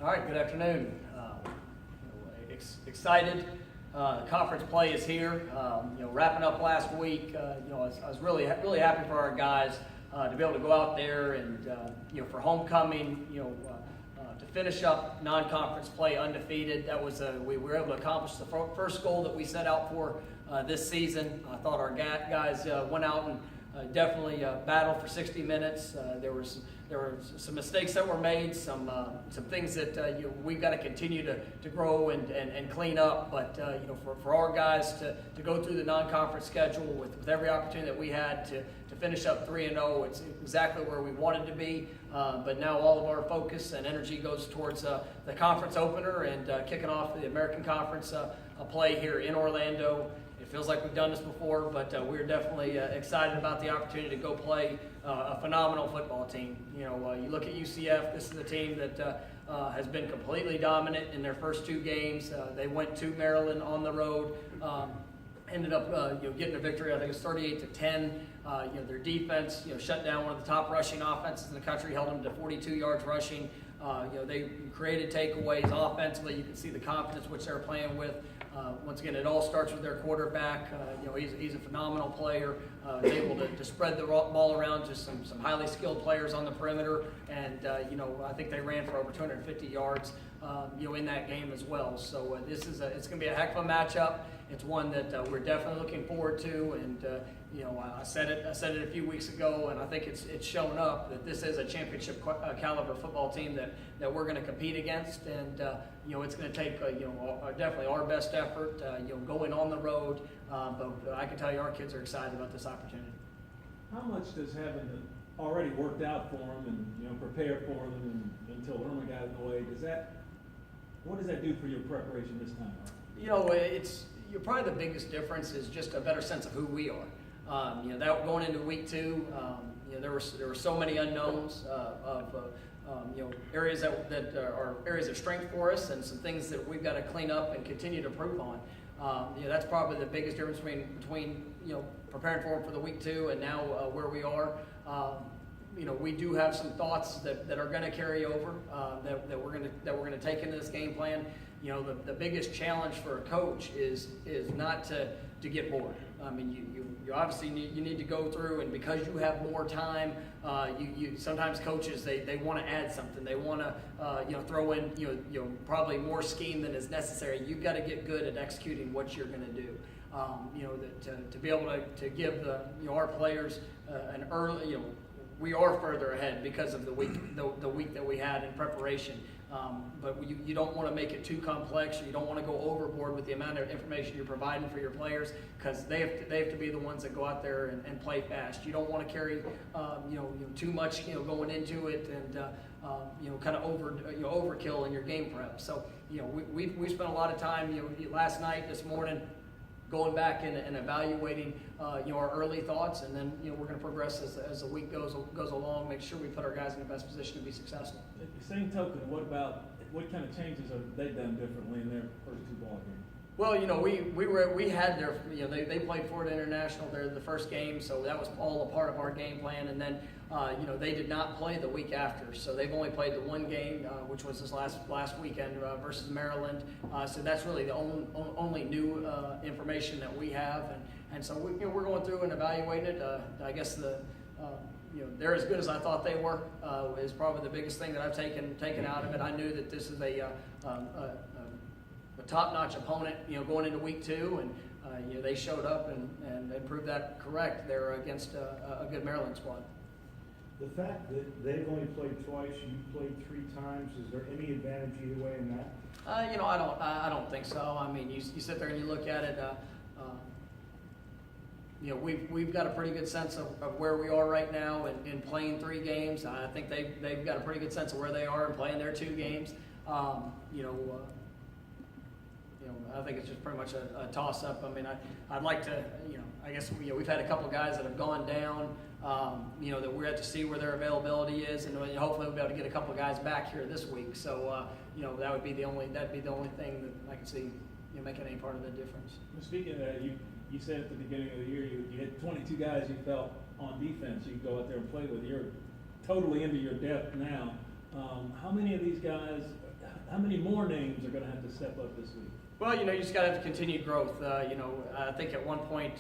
All right, good afternoon. Excited. Conference play is here. Wrapping up last week. I was really happy for our guys to be able to go out there and for homecoming. To finish up non-conference play undefeated. That was we were able to accomplish the first goal that we set out for this season. I thought our guys went out and definitely battled for 60 minutes. There were some mistakes that were made, some things that we've got to continue to grow and clean up. But for our guys to go through the non-conference schedule with every opportunity that we had to finish up 3-0, it's exactly where we wanted to be. But now all of our focus and energy goes towards the conference opener and kicking off the American Conference play here in Orlando. It feels like we've done this before, but we're definitely excited about the opportunity to go play a phenomenal football team. You look at UCF, this is a team that has been completely dominant in their first two games. They went to Maryland on the road, ended up getting a victory. I think it's 38-10. Their defense shut down one of the top rushing offenses in the country, held them to 42 yards rushing. They created takeaways offensively. You can see the confidence which they're playing with. Once again, it all starts with their quarterback. He's a phenomenal player. Able to spread the ball around to some highly skilled players on the perimeter, and I think they ran for over 250 yards in that game as well. So it's going to be a heck of a matchup. It's one that we're definitely looking forward to, and I said it a few weeks ago, and I think it's shown up that this is a championship caliber football team that we're going to compete against, and it's going to take definitely our best effort going on the road, but I can tell you our kids are excited about this opportunity. How much does having already worked out for them and prepared for them until Irma got in the way, what does that do for your preparation this time? Probably the biggest difference is just a better sense of who we are. That going into week two, there were so many unknowns of areas that are areas of strength for us, and some things that we've got to clean up and continue to improve on. That's probably the biggest difference between preparing for them for the week two and now where we are. We do have some thoughts that are going to carry over that we're going to take into this game plan. The biggest challenge for a coach is not to get bored. I mean, you obviously need to go through, and because you have more time, you sometimes coaches they want to add something. They want to throw in probably more scheme than is necessary. You've got to get good at executing what you're going to do. To be able to give our players an early we are further ahead because of the week that we had in preparation. But you don't want to make it too complex, or you don't want to go overboard with the amount of information you're providing for your players, because they have to be the ones that go out there and play fast. You don't want to carry too much going into it and kind of overkill in your game prep. So we spent a lot of time last night, this morning, going back and evaluating our early thoughts, and then we're going to progress as the week goes along. Make sure we put our guys in the best position to be successful. At the same token, what kind of changes have they done differently in their first two ball games? Well, we had their they played Florida International the first game, so that was all a part of our game plan, and then they did not play the week after, so they've only played the one game, which was this last weekend versus Maryland. So that's really the only new information that we have, and so we're going through and evaluating it. I guess they're as good as I thought they were is probably the biggest thing that I've taken out of it. I knew that this is a top-notch opponent, going into week two, and they showed up and proved that correct. They're against a good Maryland squad. The fact that they've only played twice, you played 3 times, is there any advantage either way in that? I don't think so. I mean, you sit there and you look at it. We've got a pretty good sense of where we are right now in playing 3 games. I think they've got a pretty good sense of where they are in playing their 2 games. I think it's just pretty much a toss-up. I mean, I'd like to, I guess we've had a couple of guys that have gone down, that we're at to see where their availability is, and hopefully we'll be able to get a couple of guys back here this week. So, that'd be the only thing that I can see, making any part of the difference. Speaking of that, you said at the beginning of the year you had 22 guys you felt on defense you could go out there and play with. You're totally into your depth now. How many of these guys how many more names are gonna have to step up this week? Well, you just got to have continued growth. I think at one point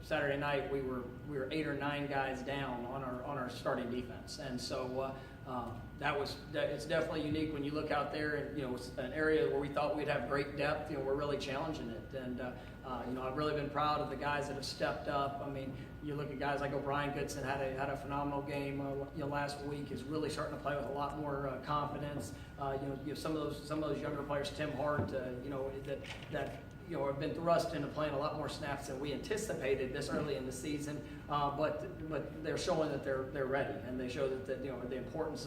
Saturday night we were 8 or 9 guys down on our starting defense, and so it's definitely unique when you look out there and it's an area where we thought we'd have great depth. We're really challenging it, and I've really been proud of the guys that have stepped up. I mean, you look at guys like O'Brien Goodson had a phenomenal game last week. Is really starting to play with a lot more confidence. Some of those younger players, Tim Hart, that have been thrust into playing a lot more snaps than we anticipated this early in the season. But they're showing that they're ready, and they show that the importance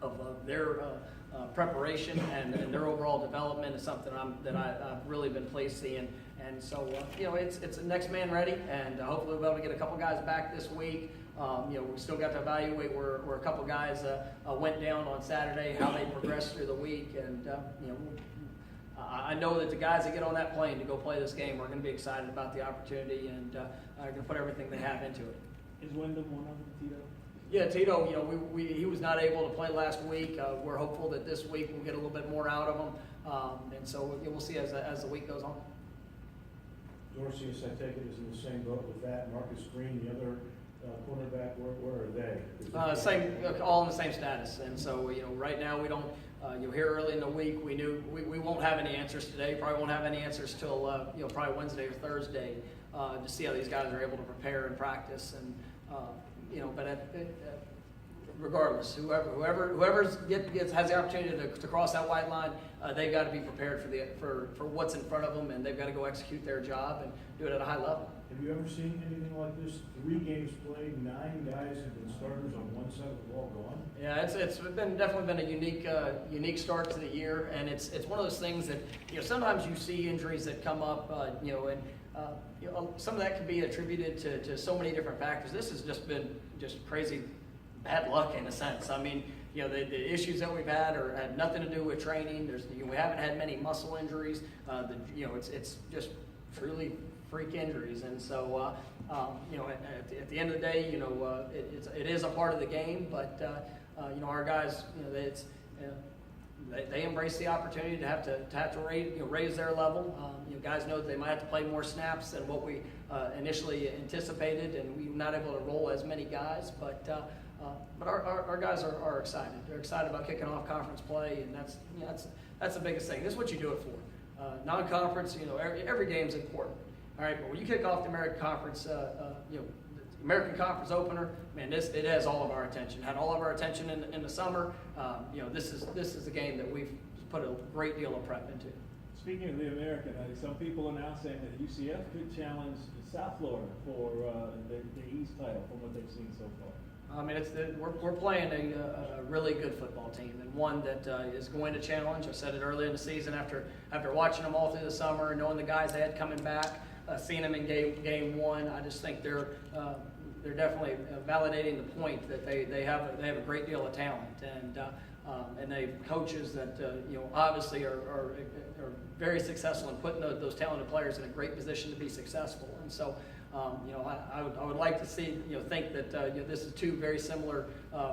of their preparation and their overall development is something I've really been pleased seeing. And so it's a next man ready, and hopefully we'll be able to get a couple guys back this week. We still got to evaluate where a couple guys went down on Saturday, how they progressed through the week, and I know that the guys that get on that plane to go play this game are going to be excited about the opportunity and are going to put everything they have into it. Is Wyndham one of them, Tito? Yeah, Tito, he was not able to play last week. We're hopeful that this week we'll get a little bit more out of him, and so we'll see as the week goes on. Dorsey, I take it, is in the same boat with that. Marcus Green, the other cornerback, where are they? Same, all in the same status, and so right now we don't. Here early in the week, we knew we won't have any answers today. Probably won't have any answers till probably Wednesday or Thursday to see how these guys are able to prepare and practice. And but regardless, whoever has the opportunity to cross that white line, they've got to be prepared for what's in front of them, and they've got to go execute their job and do it at a high level. Have you ever seen anything like this? 3 games played, 9 guys have been starters on one side of the ball gone. Yeah, it's definitely been a unique start to the year, and it's one of those things that sometimes you see injuries that come up, and some of that can be attributed to so many different factors. This has just been crazy bad luck in a sense. I mean, the issues that we've had nothing to do with training. We haven't had many muscle injuries. It's just truly freak injuries, and so at the end of the day, it is a part of the game. But our guys, they embrace the opportunity to have to raise their level. Guys know that they might have to play more snaps than what we initially anticipated, and we were not able to roll as many guys. But our guys are excited. They're excited about kicking off conference play, and that's the biggest thing. This is what you do it for. Non-conference, every game's important. All right, but when you kick off the American Conference, American Conference opener, man, it has all of our attention. Had all of our attention in the summer. This is a game that we've put a great deal of prep into. Speaking of the American, some people are now saying that UCF could challenge South Florida for the East title from what they've seen so far. I mean, we're playing a really good football team, and one that is going to challenge. I said it earlier in the season after watching them all through the summer, knowing the guys they had coming back, seeing them in game 1. I just think they're definitely validating the point that they have a great deal of talent, and they have coaches that obviously are very successful in putting those talented players in a great position to be successful. And so I would like to think that this is 2 very similar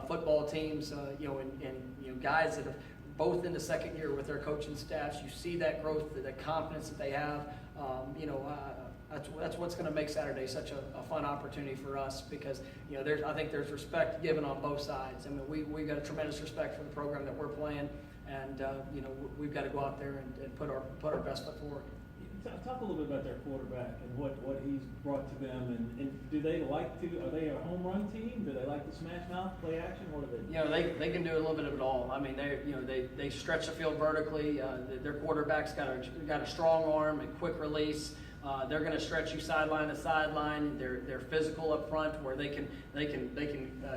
football teams, and guys that are both in the second year with their coaching staffs. You see that growth, the confidence that they have. That's what's going to make Saturday such a fun opportunity for us, because I think there's respect given on both sides. I mean, we've got a tremendous respect for the program that we're playing, and we've got to go out there and put our best foot forward. Talk a little bit about their quarterback and what he's brought to them, and do they are they a home run team? Do they like to smash mouth, play action? What do they? They can do a little bit of it all. I mean, they stretch the field vertically. Their quarterback's got a strong arm and quick release. They're going to stretch you sideline to sideline. They're physical up front, where they can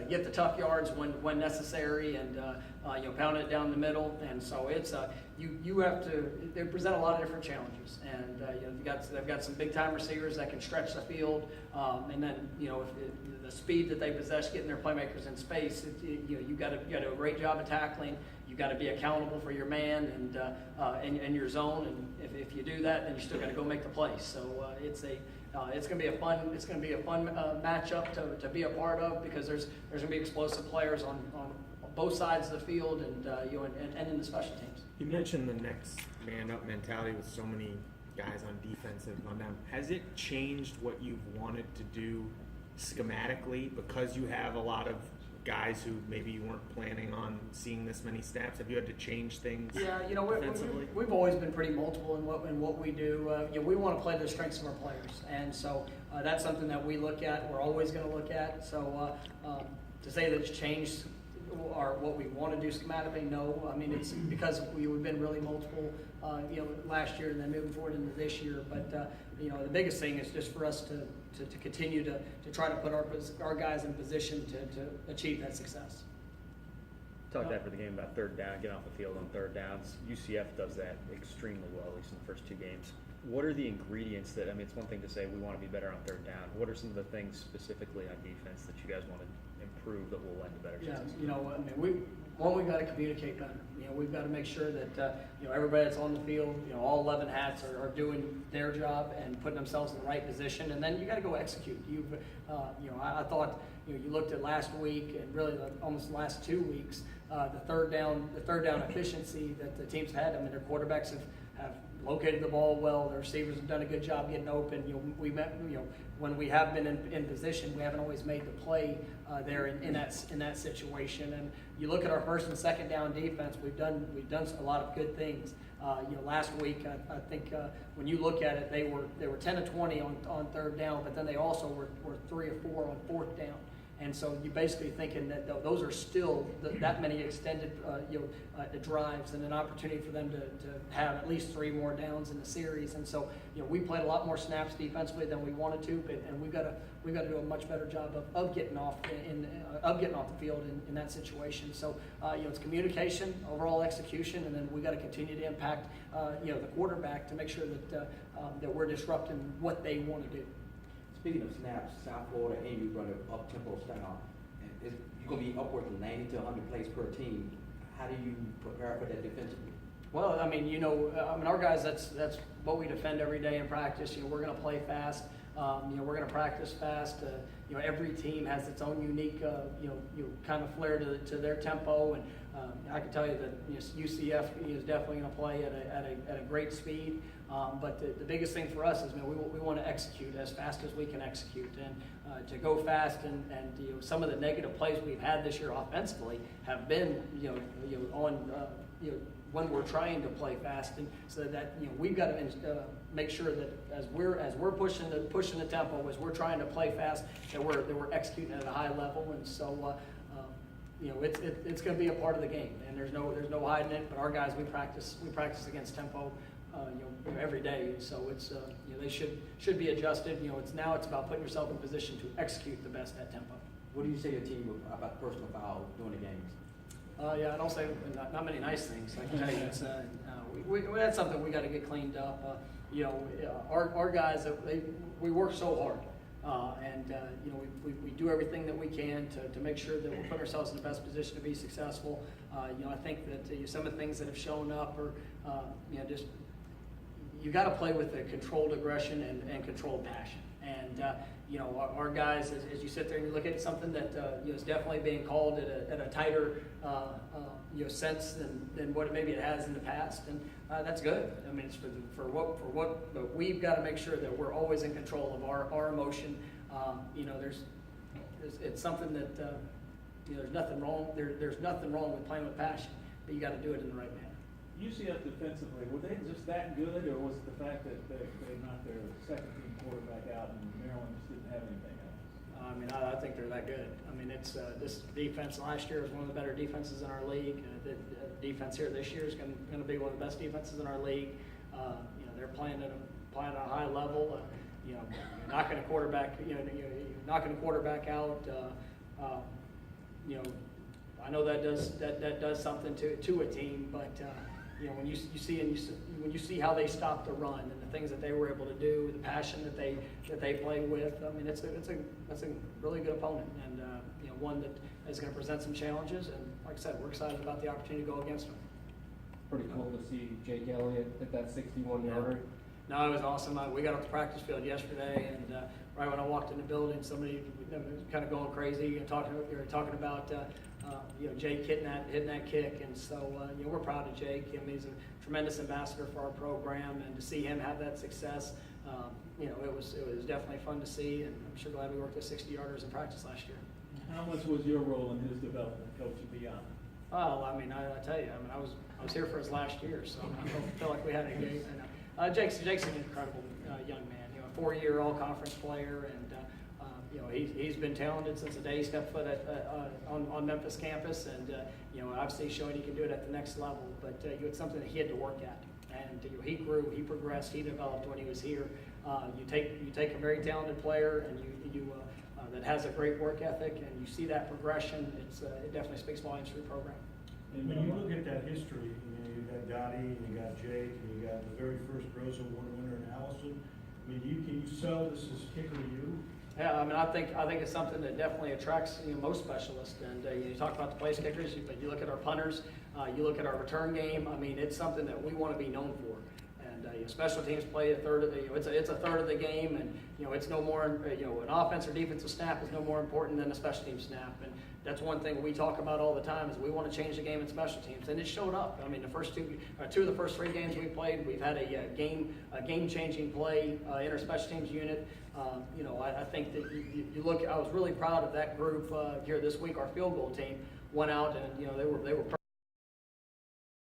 get the tough yards when necessary, and pound it down the middle. And so it's you have to. They present a lot of different challenges, and they've got some big time receivers that can stretch the field, and then if the speed that they possess, getting their playmakers in space. You got to do a great job of tackling. You got to be accountable for your man and your zone, and if you do that, then you still got to go make the play. So it's going to be a fun matchup to be a part of, because there's going to be explosive players on both sides of the field and and in the special teams. You mentioned the next man up mentality with so many guys on defensive on them. Has it changed what you've wanted to do schematically because you have a lot of guys who maybe you weren't planning on seeing this many snaps? Have you had to change things? Yeah, defensively? we've always been pretty multiple in what we do. We want to play to the strengths of our players, and so that's something that we look at. We're always going to look at. So to say that it's changed what we want to do schematically, no. I mean, it's because we've been really multiple, last year and then moving forward into this year. But the biggest thing is just for us to continue to try to put our guys in position to achieve that success. Talked after the game about third down, get off the field on third downs. UCF does that extremely well, at least in the first 2 games. What are the ingredients that, I mean, it's one thing to say we want to be better on third down. What are some of the things specifically on defense that you guys want to improve that will lend to better Yeah, success? we've got to communicate better. We've got to make sure that, everybody that's on the field, all 11 hats are doing their job and putting themselves in the right position. And then you got to go execute. I thought, you looked at last week and really almost the last 2 weeks, the third down efficiency that the teams had. I mean, their quarterbacks have located the ball well. Their receivers have done a good job getting open. When we have been in position, we haven't always made the play there in that situation. And you look at our first and second down defense, we've done a lot of good things. Last week, I think when you look at it, they were 10 of 20 on third down, but then they also were 3 or 4 on fourth down. And so you're basically thinking that those are still that many extended drives and an opportunity for them to have at least 3 more downs in the series. And so we played a lot more snaps defensively than we wanted to, and we've got to do a much better job of getting off the field in that situation. So it's communication, overall execution, and then we got to continue to impact the quarterback to make sure that we're disrupting what they want to do. Speaking of snaps, South Florida and you run an up-tempo style. You're going to be upwards of 90 to 100 plays per team. How do you prepare for that defensively? Well, our guys, that's what we defend every day in practice. We're going to play fast. We're going to practice fast. Every team has its own unique, kind of flair to their tempo. And I can tell you that UCF is definitely going to play at a great speed. But the biggest thing for us is we want to execute as fast as we can execute, and to go fast. And some of the negative plays we've had this year offensively have been when we're trying to play fast, and so that we've got to make sure that as we're pushing the tempo, as we're trying to play fast, that we're executing at a high level. And so it's going to be a part of the game, and there's no hiding it. But our guys, we practice against tempo every day, so it's they should be adjusted. It's about putting yourself in position to execute the best at tempo. What do you say to your team about personal foul during the games? I don't say not many nice things. I can tell you, that's something we got to get cleaned up. Our guys, we work so hard, and we do everything that we can to make sure that we're putting ourselves in the best position to be successful. I think that some of the things that have shown up are just you got to play with a controlled aggression and controlled passion. And our guys, as you sit there and you look at something that is definitely being called at a tighter sense than what maybe it has in the past, and that's good. I mean, it's for what but we've got to make sure that we're always in control of our emotion. It's something that there's nothing wrong. There's nothing wrong with playing with passion, but you got to do it in the right manner. UCF defensively, were they just that good, or was it the fact that they knocked their second-team quarterback out and Maryland just didn't have anything else? I think they're that good. This defense last year was one of the better defenses in our league. The defense here this year is going to be one of the best defenses in our league. They're playing at a high level. Knocking a quarterback, knocking a quarterback out. I know that does something to a team, but when you see how they stopped the run and the things that they were able to do, the passion that they play with, that's a really good opponent, and one that is going to present some challenges. And like I said, we're excited about the opportunity to go against them. Pretty cool to see Jake Elliott at that 61-yarder. No, it was awesome. We got off the practice field yesterday, and right when I walked in the building, somebody was kind of going crazy and talking about Jake hitting that kick, and so we're proud of Jake. I mean, he's a tremendous ambassador for our program, and to see him have that success, it was definitely fun to see, and I'm sure glad we worked with 60-yarders in practice last year. How much was your role in his development, Coach, beyond? Well, I mean, I tell you, I mean, I was here for his last year, so I feel like we had a game. Jake's an incredible young man. 4-year all-conference player, and he's been talented since the day he stepped foot on Memphis campus, and obviously showing he can do it at the next level. But it's something that he had to work at, and he grew, he progressed, he developed when he was here. You take a very talented player, and you that has a great work ethic, and you see that progression. It definitely speaks volumes for your program. And when you look at that history, you've got Dottie, and you got Jake, and you got the very first Rose Award winner in Allison. I mean, can you sell this as kicker to you? Yeah, I mean, I think it's something that definitely attracts most specialists. And you talk about the place kickers, but you look at our punters, you look at our return game. I mean, it's something that we want to be known for. And special teams play a third of the, it's a third of the game, and it's no more. An offense or defensive snap is no more important than a special team snap. And that's one thing we talk about all the time is we want to change the game in special teams, and it showed up. I mean, the first two of the first 3 games we played, we've had a game-changing play in our special teams unit. I think that you look. I was really proud of that group here this week. Our field goal team went out, and they were.